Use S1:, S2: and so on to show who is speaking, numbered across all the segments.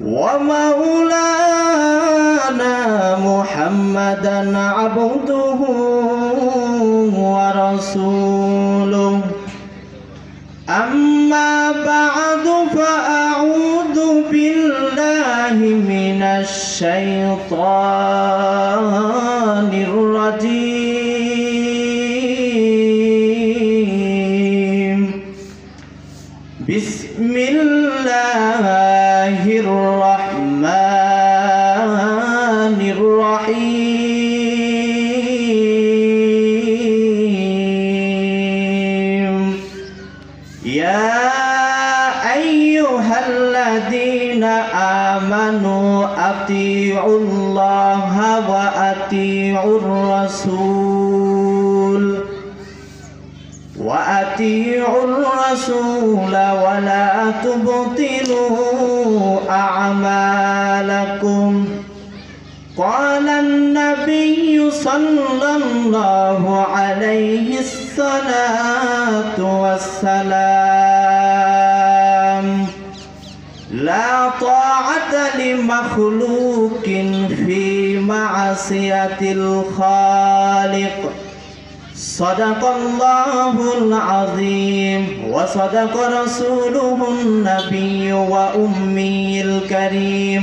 S1: ومولانا محمدا عبده ورسوله أما بعد فأعوذ بالله من الشيطان الرجيم بسم الله الرحمن الرحيم يا أيها الذين آمنوا أطيعوا الله وأطيعوا الرسول ولا تبطلوا أعمالكم قال النبي صلى الله عليه الصلاة والسلام لا طاعة لمخلوق في معصية الخالق صدق الله العظيم وصدق رسوله النبي وأمي الكريم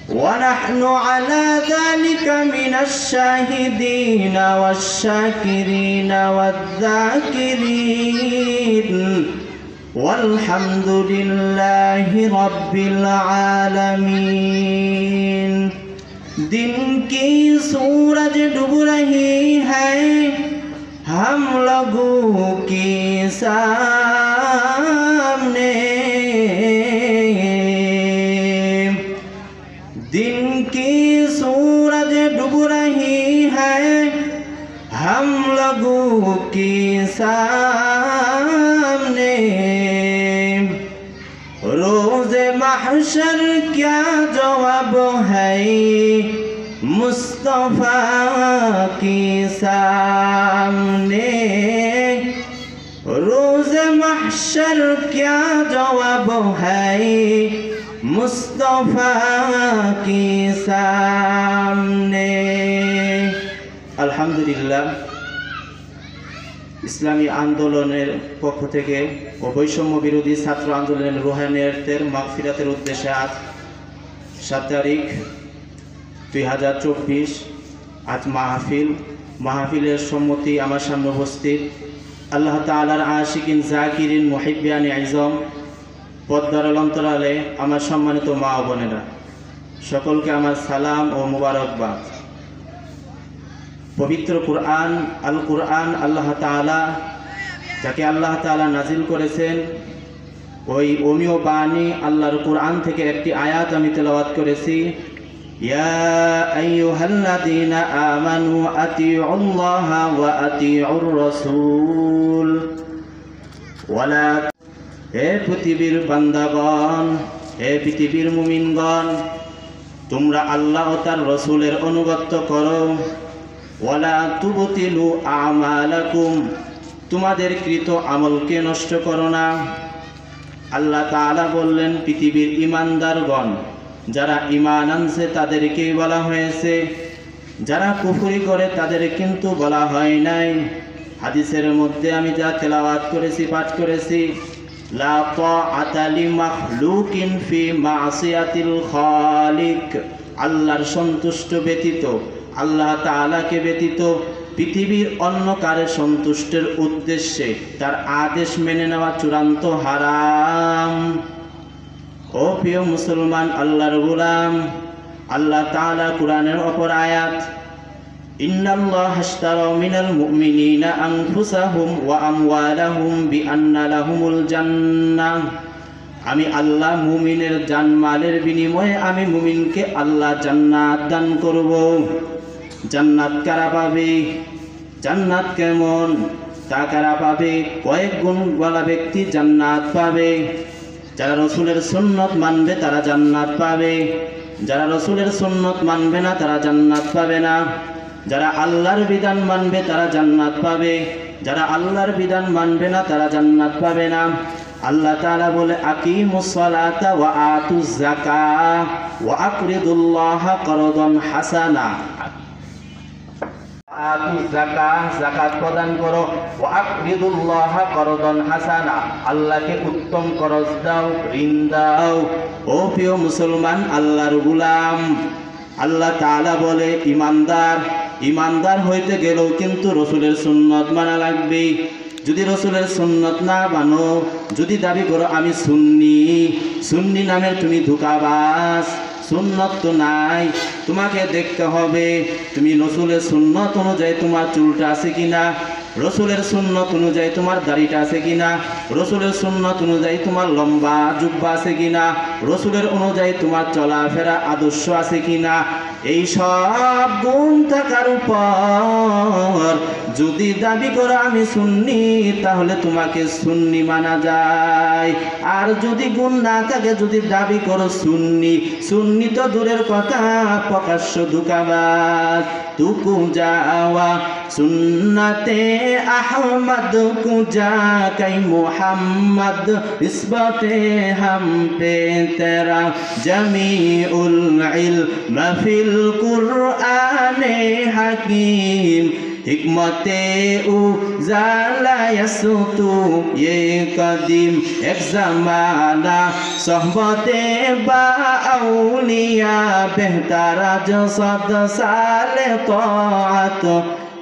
S1: ونحن على ذلك من الشاهدين والشاكرين والذاكرين والحمد لله رب العالمين दिन की सूरज डूब रही है हम लोगों के सामने दिन की सूरज डूब रही है हम लोगों के सामने रोज़े महशर क्या जवाब है मुस्तफा के सामने रोज़े महशर क्या जवाब है मुस्तफा के सामने अल्हम्दुलिल्लाह ইসলামী আন্দোলনের পক্ষ থেকে ও বৈষম্য বিরোধী ছাত্র আন্দোলনের রুহানিয়তের মাগফিরাতের উদ্দেশ্যে আজ 7 তারিখ 2024 আজ মাহফিলের সম্মতি আমার সামনে উপস্থিত আল্লাহ তাআলার আশিকিন জাকিরিন মুহিব্বানি আযম পদ্মার অন্তরালে আমার সম্মানিত মা ও বোনেরা সকলকে আমার সালাম ও মুবারকবাদ। পবিত্র কুরআন আল কুরআন আল্লাহ তাআলা যাকে আল্লাহ তাআলা নাজিল করেছেন ওই অমীয় বাণী আল্লাহর কুরআন থেকে একটি আয়াত আমি তেলাওয়াত করেছি ইয়া আইয়ুহাল্লাযীনা আমানু আতিউল্লাহা ওয়া আতিউর রাসূল ওয়ালা হে পৃথিবীর বান্দাগণ হে পৃথিবীর মুমিনগণ তোমরা আল্লাহ ও তার রাসূলের অনুগত্য করো ওয়ালা তুবতিলু আমালাকুম তোমাদের কৃত আমলকে নষ্ট করো না। আল্লাহ তাআলা বললেন পৃথিবীর ঈমানদারগণ যারা ঈমান আনছে তাদেরকেই বলা হয়েছে, যারা কুফরি করে তাদের কিন্তু বলা হয় নাই। হাদিসের মধ্যে আমি যা তেলাওয়াত করেছি পাঠ করেছি লা তাআতা লিমাখলুকিন ফি মাসিয়াতিল খালিক আল্লাহর সন্তুষ্ট ব্যতীত আল্লাহ তাআলাকে ব্যতীত পৃথিবীর অন্য কারো সন্তুষ্টের উদ্দেশ্যে তার আদেশ মেনে নেওয়া চূড়ান্ত হারাম। ও প্রিয় মুসলমান আল্লাহর গোলাম আল্লাহ তাআলা কুরআনের অপর আয়াত ইন্নাল্লাহা আশতারা মিনাল মুমিনিনা আনফুসাহুম ওয়া আমওয়ালাহুম বিআন্না লাহুমুল জান্নাহ আমি আল্লাহ মুমিনের জানমালের বিনিময়ে আমি মুমিনকে আল্লাহ জান্নাত দান করব। জান্নাত কারা পাবে? জান্নাত কেমন তা কারা পাবে? কয়েক গুণওয়ালা ব্যক্তি জান্নাত পাবে। যারা রাসূলের সুন্নাত মানবে তারা জান্নাত পাবে, যারা রাসূলের সুন্নাত মানবে না তারা জান্নাত পাবে না। যারা আল্লাহর বিধান মানবে তারা জান্নাত পাবে, যারা আল্লাহর বিধান মানবে না তারা জান্নাত পাবে না। আল্লাহ তাআলা বলে আকিমুস সালাতা ওয়া আতুজ যাকাহ ওয়া আকরিদুল্লাহা করদান হাসানা। আতুজ যাকাহ, যাকাত প্রদান করো, ওয়া আকরিদুল্লাহা করদান হাসানা, আল্লাহকে উত্তম করজ দাও, ঋণ দাও। ও প্রিয় মুসলমান, আল্লাহর গোলাম, আল্লাহ তাআলা বলে ইমানদার হইতে গেলেও কিন্তু রসুলের সুন্নত মানা লাগবে। যদি রসুলের সুন্নত না মানো, যদি দাবি করো আমি সুন্নি নামের তুমি ধোঁকাবাজ, সুন্নত তো নাই। তোমাকে দেখতে হবে তুমি রসুলের সুন্নত অনুযায়ী তোমার চুলটা আছে কিনা, রসুলের সুন্নত অনুযায়ী তোমার দাড়িটা আছে কিনা, রসুলের সুন্নত অনুযায়ী তোমার লম্বা জুব্বা আছে কিনা, রসুলের অনুযায়ী তোমার চলাফেরা আদর্শ আছে কিনা। এই সব গুণ থাকার উপর যদি দাবি করো আমি সুন্নি, তাহলে তোমাকে সুন্নি মানা যায়। আর যদি গুণ না থাকে, যদি দাবি করো সুন্নি তো দূরের কথা, প্রকাশ্য ধোঁকাবাজ। তুকু যাওয়া সুন্নতে আহমদ কুজা কাই মোহাম্মদ ইসবতে হাম পে তেরা জমিউল ইলম ফিল কুরআনে হাকিম হিকমতে উজালা ইয়াসুতু ये कदीम एक ज़माना सोहबते बाउलिया बेहतरा जो 100 साल तौआत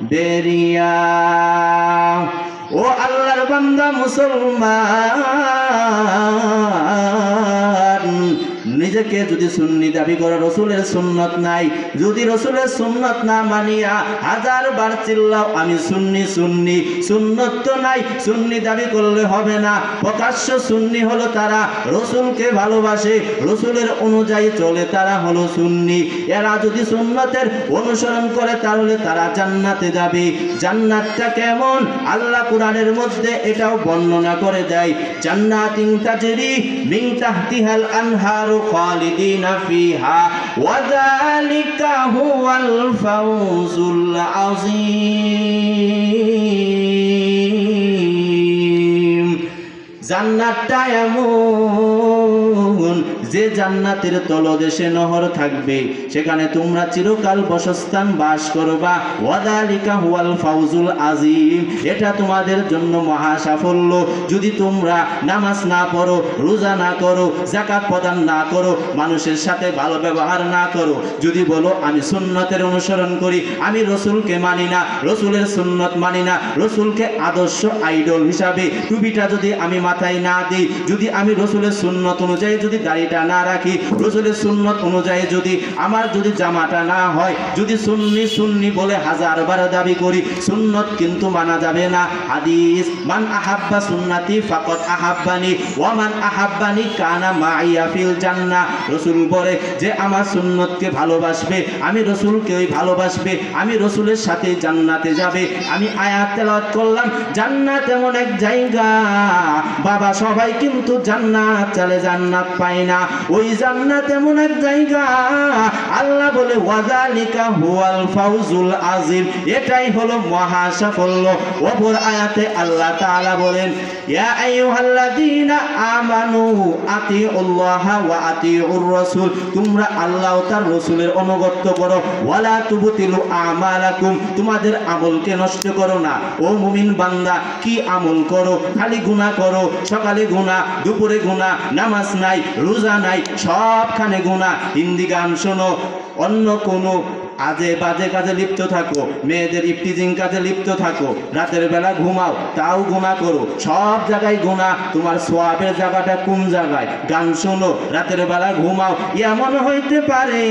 S1: बेरिया। ও আল্লাহর বান্দা মুসলমান, নিজেকে যদি সুন্নি দাবি করে, রসুলের সুন্নত নাই, যদি রসুলের সুন্নত না মানিয়া হাজারবার চিল্লাও আমি সুন্নি, সুন্নত তো নাই, সুন্নি দাবি করলে হবে না। প্রকাশ্য সুন্নি হলো তারা রসুলকে ভালোবাসে, রসুলের অনুযায়ী চলে, তারা হলো সুন্নি। এরা যদি সুন্নতের অনুসরণ করে তাহলে তারা জান্নাতে যাবে। জান্নাতটা কেমন আল্লাহ কুরআনের মধ্যে এটাও বর্ণনা করে দেয়। জান্নাতিন তাজরি মিন তাহতিহাল আনহারু খালিদিনা ফিহা ওয়া যালিকা হুয়াল ফাওজুল আযীম। জান্নাতটা এমন যে জান্নাতের তলদেশে নহর থাকবে, সেখানে তোমরা চিরকাল বসস্থান বাস করবা। ওয়াদালিকা হুয়াল ফাউজুল আযীম, এটা তোমাদের জন্য মহা সাফল্য। যদি তোমরা নামাজ না পড়ো, রোজা না করো, যাকাত প্রদান না করো, মানুষের সাথে ভালো ব্যবহার না করো, যদি বলো আমি সুন্নতের অনুসরণ করি, আমি রসুলকে মানি না, রসুলের সুন্নত মানি না, রসুলকে আদর্শ আইডল হিসাবে টুপিটা যদি আমি মাথায় না দিই, যদি আমি রসুলের সুন্নত অনুযায়ী যদি দাড়িটা না রাখি, রসুলের সুন্নত অনুযায়ী যদি আমার যদি জামাটা না হয়, যদি সুন্নি বলে হাজারবার দাবি করি, সুন্নত কিন্তু মানা যাবে না। হাদিস মান আহাব্বা সুন্নতি ফাকাদ আহাব্বানি ওয়া মান আহাব্বানি কানা মাইয়া ফিল জান্নাহ। রসুল বলে যে আমার সুন্নতকে ভালোবাসবে, আমি রসুলকেই ভালোবাসবে, আমি রসুলের সাথে জান্নাতে যাবে। আমি আয়াত তেলাওয়াত করলাম, জান্নাত এমন এক জায়গা বাবা, সবাই কিন্তু জান্নাত চলে, জান্নাত পায় না। ওই জান্নাত এমন এক জায়গা আল্লাহ বলে ওয়াযালিকা হুয়াল ফাউজুল আযীম, এটাই হলো মহা সাফল্য। অপর আয়াতে আল্লাহ তাআলা বলেন ইয়া আইয়ুহাল্লাযীনা আমানু আতিউল্লাহা ওয়া আতিউর রাসূল, তোমরা আল্লাহ ও তার রাসূলের অনুগত্য করো। ওয়ালা তুবতিলু আমালাকুম, তোমাদের আমলকে নষ্ট করো না। ও মুমিন বান্দা, কি আমল করো? খালি গুনাহ করো, সকালে গুনাহ, দুপুরে গুনাহ, নামাজ নাই, রোজা নাই, সবখানে গুনাহ। হিন্দি গান শোনো, অন্য কোনো আজে বাজে কাজে লিপ্ত থাকো, মেয়েদের ইফটিজিং কাজে লিপ্ত থাকো, রাতের বেলা ঘুমাও, তাও গুনাহ করো, সব জায়গায় গুনাহ। তোমার সওয়াবের জায়গাটা কোন জায়গায়? গান শোনো, রাতের বেলা ঘুমাও, এমন হইতে পারে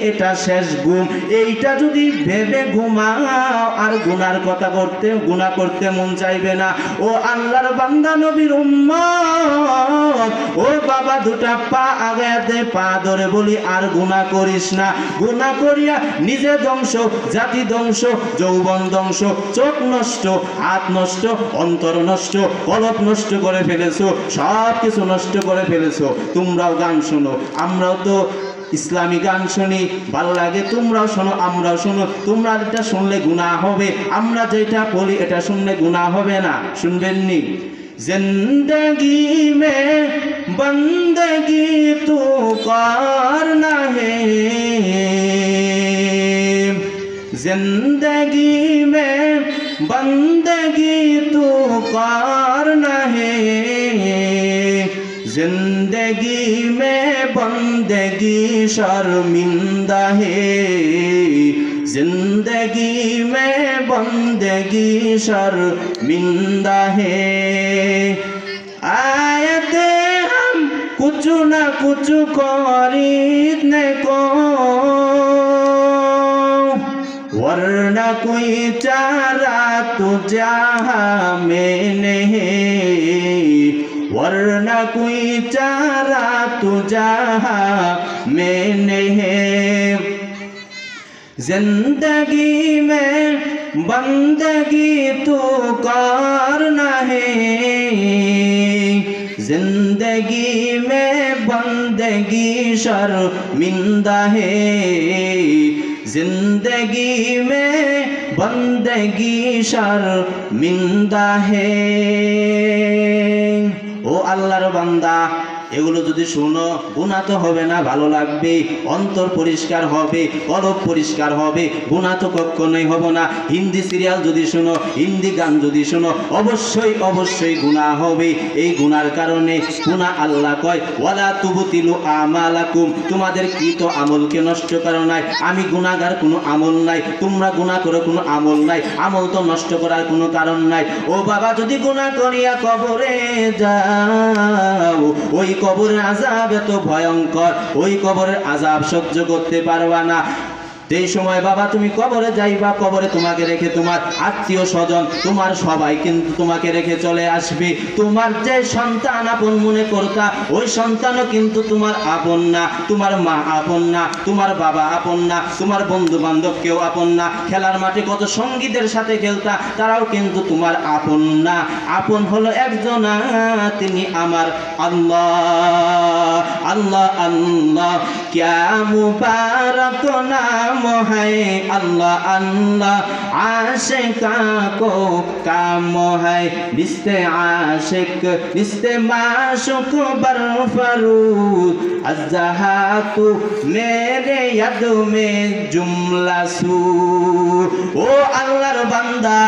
S1: এটা শেষ ঘুম। এইটা যদি ভেবে ঘুমাও আর গুনার কথা করতে, গুনাহ করতে মন চাইবে না। ও আল্লাহর বান্দা নবীর উম্মত, ও বাবা, দুটা পা আগাতে পা ধরে বলি আর গুনাহ করিস না। গুনাহ করিয়া নিজে ধ্বংস, জাতি ধ্বংস, যৌবন ধ্বংস, চোখ নষ্ট, হাত নষ্ট, অন্তর নষ্ট, কলব নষ্ট করে ফেলেছো, সব কিছু নষ্ট করে ফেলেছো। তোমরাও গান শোনো, আমরাও তো ইসলামী গান শুনি, ভালো লাগে, তোমরাও শোনো, আমরাও শোনো। তোমরা এটা শুনলে গুনাহ হবে, আমরা যেটা বলি এটা শুনলে গুনাহ হবে না, শুনবেননি? जिंदगी में बंदगी तू करना है, जिंदगी में बंदगी तू करना है, जिंदगी में बंदगी शर्मिंदा है, जिंदगी में बंदगी शर्मिंदा है। आयते हम कुछ न कुछ खरीदने को, वरना कोई चारा तो जहाँ में नहीं, वरना कोई चारा तो जहाँ में नहीं। जिंदगी में बंदगी तो करना है, जिंदगी में बंदगी शर्मिंदा है, जिंदगी में बंदगी शर्मिंदा है। ओ अल्लाहर बांदा, এগুলো যদি শুনো গুনাহ তো হবে না, ভালো লাগবে, অন্তর পরিষ্কার হবে, কলব পরিষ্কার হবে, গুনাহ তো কখনোই হবে না। হিন্দি সিরিয়াল যদি শুনো, হিন্দি গান যদি শুনো, অবশ্যই অবশ্যই গুনাহ হবে। এই গুনার কারণে গুনাহ আল্লাহ কয় ওয়ালা তুবতিলু আমালাকুম, তোমাদের কৃত আমলকে নষ্ট করো নাই। আমি গুনাহগার কোনো আমল নাই, তোমরা গুনাহ করে কোনো আমল নাই, আমল তো নষ্ট করার কোনো কারণ নাই। ও বাবা, যদি গুনাহ করিয়া কবরে যাও, ওই কবরের আযাব এত ভয়ঙ্কর, ওই কবরের আযাব সহ্য করতে পারবা না। এই সময় বাবা তুমি কবরে যাইবা, কবরে তোমাকে রেখে তোমার আত্মীয় স্বজন, তোমার সবাই কিন্তু তোমাকে রেখে চলে আসবে। তোমার যে সন্তান আপন মনে করতা, ওই সন্তানও কিন্তু তোমার আপন না, তোমার মা আপন না, তোমার বাবা আপন না, তোমার বন্ধু বান্ধব কেউ আপন না। খেলার মাঠে কত সঙ্গীদের সাথে খেলতা, তারাও কিন্তু তোমার আপন না। আপন হলো একজন, তিনি আমার আল্লাহ। আল্লাহ আল্লাহ ক্যা মুবারক নাম है अल्लाह अल्लाह, आशिका को काम है, रिश्ते आशिक रिश्ते माशुक बरफरूद, अज़हातु मेरे यद में जुमला सू। ও আল্লাহর বান্দা,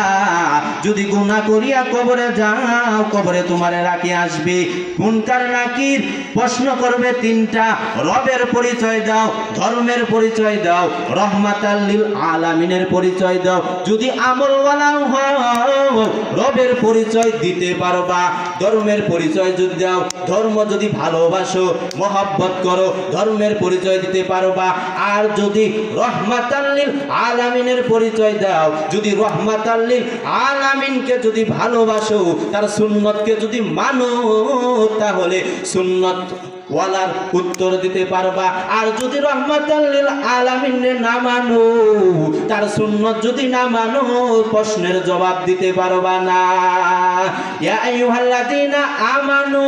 S1: যদি গুনাহ করিয়া কবরে যাও, কবরে তোমারে রাখি আসবে মুনকার নাকির, প্রশ্ন করবে তিনটা। রবের পরিচয় দাও, ধর্মের পরিচয় দাও, রহমাতাল লিল আলামিনের পরিচয় দাও। যদি আমলওয়ালা হও, রবের পরিচয় দিতে পারবা। ধর্মের পরিচয় যদি দাও, ধর্ম যদি ভালোবাসো, মহব্বত করো, ধর্মের পরিচয় দিতে পারবা। আর যদি রহমাতাল লিল আলামিনের পরিচয় দাও, যদি রহমাতাল লিল আলামিনকে যদি ভালোবাসো, তার সুন্নতকে যদি মানো, তাহলে সুন্নত ওয়ালার উত্তর দিতে পারবা। আর যদি রহমাতাল লিল আলামিনের না মানো, তার সুন্নত যদি না মানো, প্রশ্নের জবাব দিতে পারবা না। ইয়া আইয়ুহাল্লাযীনা আমানু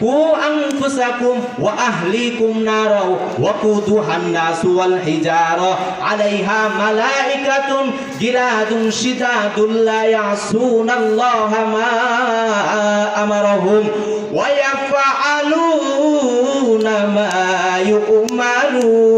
S1: কু আনফুসাকুম ওয়া আহলিকুম নারা ওয়াকুদুহান নাসু ওয়াল হিজারা আলাইহা মালাইকাতুন গিলাদুন শিদাদুল লা ইয়াসুনাল্লাহা মা আমারাহুম ওয়া ইয়াফআলুনা মা ইউমারুন।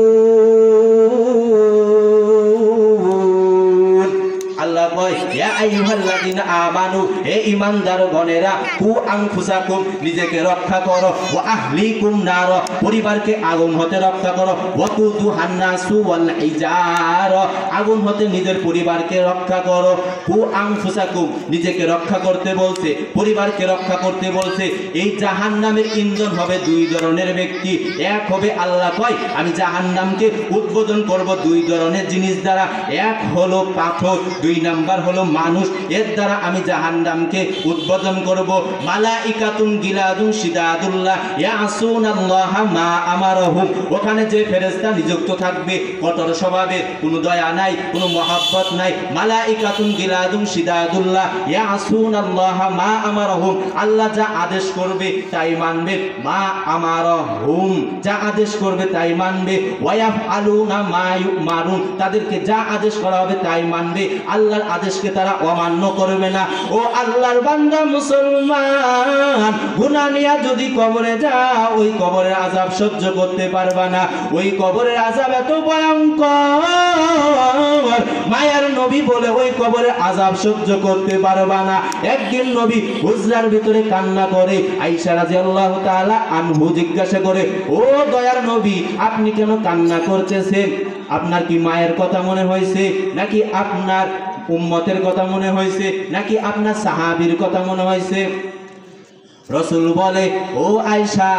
S1: আল্লাহ কয় ইয়া আইয়ুহাল্লাযীনা আমানু, হে ঈমানদার গণেরা, কু আনফুসাকুম, নিজেকে রক্ষা করো, ওয়া আহলিকুম নার, পরিবারকে আগুন হতে রক্ষা করো, ওয়াকুদুহান নাসু ওয়াল হিজারা, আগুন হতে নিজের পরিবারকে রক্ষা করো। কু আনফুসাকুম, নিজেকে রক্ষা করতে বলছে, পরিবারকে রক্ষা করতে বলছে। এই জাহান্নামের ইন্ধন হবে দুই ধরনের ব্যক্তি। এক হবে আল্লাহ কয় আমি জাহান্নামকে উদ্বোধন করব দুই ধরনের জিনিস দ্বারা। এক হলো পাথর, দুই নাম্বার হলো মানুষ। এর দ্বারা আমি জাহান্নামকে উদ্বোধন করব। মালাইকাতুন গিলাদুন শিদাদুল্লাহ ইয়াসুনাল্লাহা মা আমারহুম, ওখানে যে ফেরেশতা নিযুক্ত থাকবে, কঠোর স্বভাবের, কোনো দয়া নাই, কোনো মহব্বত নাই। মালাইকাতুন গিলাদুন শিদাদুল্লাহ ইয়াসুনাল্লাহা মা আমারহুম, আল্লাহ যা আদেশ করবে তাই মানবে। মা আমারহুম, যা আদেশ করবে তাই মানবে। ওয়ায়াফআলুনা মা ইউমারুন, তাদেরকে যা আদেশ করা হবে তাই মানবে। আল্লাহর আদেশকে তারা অমান্য করবে না। ও আল্লাহর বান্দা মুসলমান, গুনাহ নিয়ে যদি কবরে যাও, ওই কবরের আযাব সহ্য করতে পারবা না। ওই কবরের আযাব এত ভয়ঙ্কর, মায়ার নবী বলে ওই কবরের আযাব সহ্য করতে পারবা না। একদিন নবী হুজরার ভিতরে কান্না করে, আয়েশা রাদিয়াল্লাহু তাআলা আনহু জিজ্ঞাসা করে, ও দয়ার নবী, আপনি কেন কান্না করতেছেন? আপনার কি মায়ের কথা মনে হয়েছে, নাকি আপনার উম্মতের কথা মনে হয়েছে, নাকি আপনার সাহাবীর কথা মনে হয়েছে? রাসূল বলে, ও আয়েশা,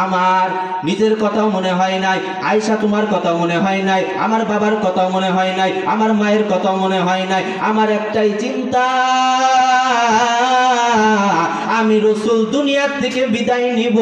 S1: আমার নিজের কথাও মনে হয় নাই। আয়েশা, তোমার কথা মনে হয় নাই, আমার বাবার কথা মনে হয় নাই, আমার মায়ের কথা মনে হয় নাই। আমার একটাই চিন্তা, আমি রাসূল দুনিয়া থেকে বিদায় নিব,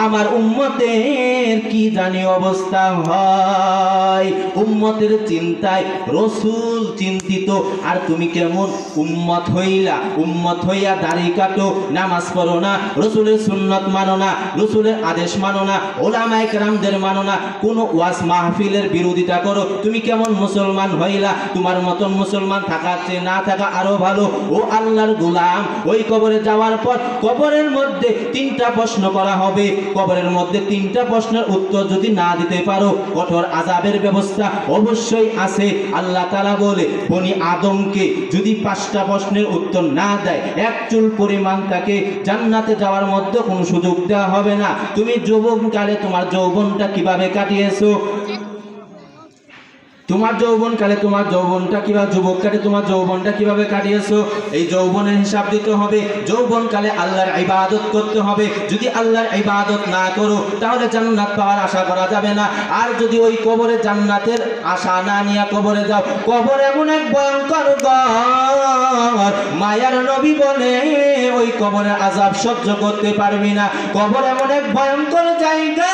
S1: আমার উম্মতের কি জানি অবস্থা হয়। উম্মতের চিন্তায় রাসূল চিন্তিত, আর তুমি কেমন উম্মত হইলা? উম্মত হইয়া দাড়ি কাটো, নামাজ পড়ো না, রাসূলের সুন্নাত মানো না, রাসূলের আদেশ মানো না, উলামায়ে কেরামদের মানো না, কোন ওয়াজ মাহফিলের বিরোধিতা করো, তুমি কেমন মুসলমান হইলা? তোমার মতন মুসলমান থাকার চেয়ে না থাকা আরো ভালো। ও আল্লাহর গোলাম, ওই কবরে যাওয়ার পর কবরের মধ্যে 3টা প্রশ্ন করা হবে। কবরের মধ্যে 3টা প্রশ্নের উত্তর যদি না দিতে পারো, কঠোর আযাবের ব্যবস্থা অবশ্যই আছে। আল্লাহ তাআলা বলে, বনি আদমকে যদি 5টা প্রশ্নের উত্তর না দেয়, এক চুল পরিমাণ তাকে জান্নাতে যাওয়ার মধ্যে কোনো সুযোগ দেওয়া হবে না। তুমি যৌবনকালে তোমার যৌবনটা কিভাবে কাটিয়েছো? তোমার যৌবনকালে তোমার যৌবনটা কিভাবে, যুবককালে তোমার যৌবনটা কিভাবে কাটিয়েছো, এই যৌবনের হিসাব দিতে হবে। যৌবনকালে আল্লাহর ইবাদত করতে হবে। যদি আল্লাহর ইবাদত না করো, তাহলে জান্নাত পাওয়ার আশা করা যাবে না। আর যদি ওই কবরে জান্নাতের আশা না নিয়ে কবরে যাও, কবর এমন এক ভয়ঙ্কর ঘর, মায়ার নবী বলে ওই কবরের আযাব সহ্য করতে পারবি না। কবর এমন এক ভয়ঙ্কর জায়গা,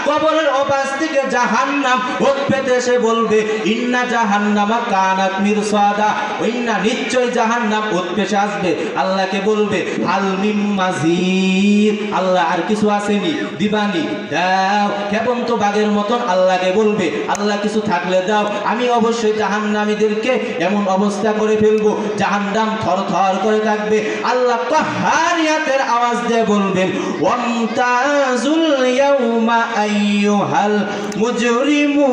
S1: কবরের ওপাশ থেকে জাহান্নাম ওত পেতে এসে বলবে, ইন্না জাহান্নামা কানাত মিরসাদা, ইন্না নিশ্চয় জাহান্নাম ওত পেতে আসবে। আল্লাহকে বলবে, হাল মিম মাজিদ, আল্লাহ আর কিছু আসেনি, দিবানি, দাও। খেপন্ত বাঘের মতন আল্লাহকে বলবে, আল্লাহ কিছু থাকলে দাও, আমি অবশ্যই জাহান্নামীদেরকে এমন অবস্থা করে ফেলবো, জাহান্নাম থরথর করে থাকবে। আল্লাহ কাহারিয়াতের আওয়াজ দিয়ে বলবেন, ওয়ামতাজুল ইয়াউমা আইয়ুহাল মুজরিমুন,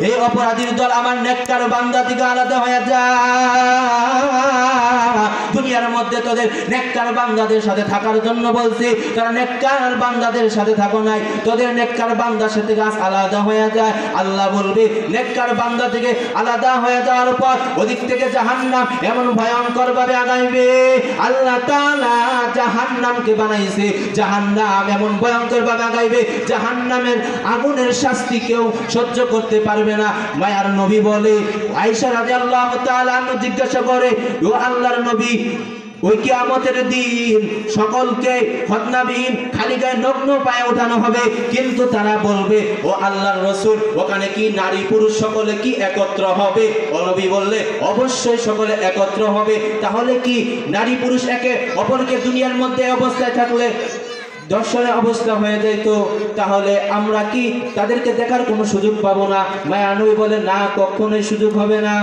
S1: এই অপরাধীর দল আমার নেককার বান্দা থেকে আলাদা হয়ে যায়। দুনিয়ার মধ্যে তোদের নেককার বান্দাদের সাথে থাকার জন্য বলছি, তারা নেককার বান্দাদের সাথে থাকো নাই, তোদের নেককার বান্দার সাথে গাছ আলাদা হয়ে যায়। আল্লাহ বলবে, নেককার বান্দা থেকে আলাদা হয়ে যাওয়ার পর ওদিক থেকে জাহান্নাম এমন ভয়ঙ্কর ভাবে আগাইবে। আল্লাহ তাআলা জাহান্নামকে বানাইছে, জাহান্নাম এমন ভয়ঙ্কর ভাবে আগাইবে, জাহান্নামের আগুনের শাস্তি কেউ সহ্য করতে পারবে না। মায়ার নবী বলে, আয়েশা রাদিয়াল্লাহু তাআলা জিজ্ঞাসা করে, ও আল্লাহর নবী, ওই কিয়ামতের দিন সকলকে খতনাবিহীন খালি গায়ে নগ্ন পায়ে ওঠানো হবে, কিন্তু তারা বলবে, ও আল্লাহর রাসূল, ওখানে কি নারী পুরুষ সকলে কি একত্র হবে? ও নবী বললে, অবশ্যই সকলে একত্র হবে। তাহলে কি নারী পুরুষ একে অপরকে দুনিয়ার মধ্যে অবস্থায় থাকলে দর্শনের অবস্থা হয়ে যায়, তো তাহলে আমরা কি তাদেরকে দেখার কোনো সুযোগ পাবো না? মায়া নবী বলে, না, কখনোই সুযোগ হবে না।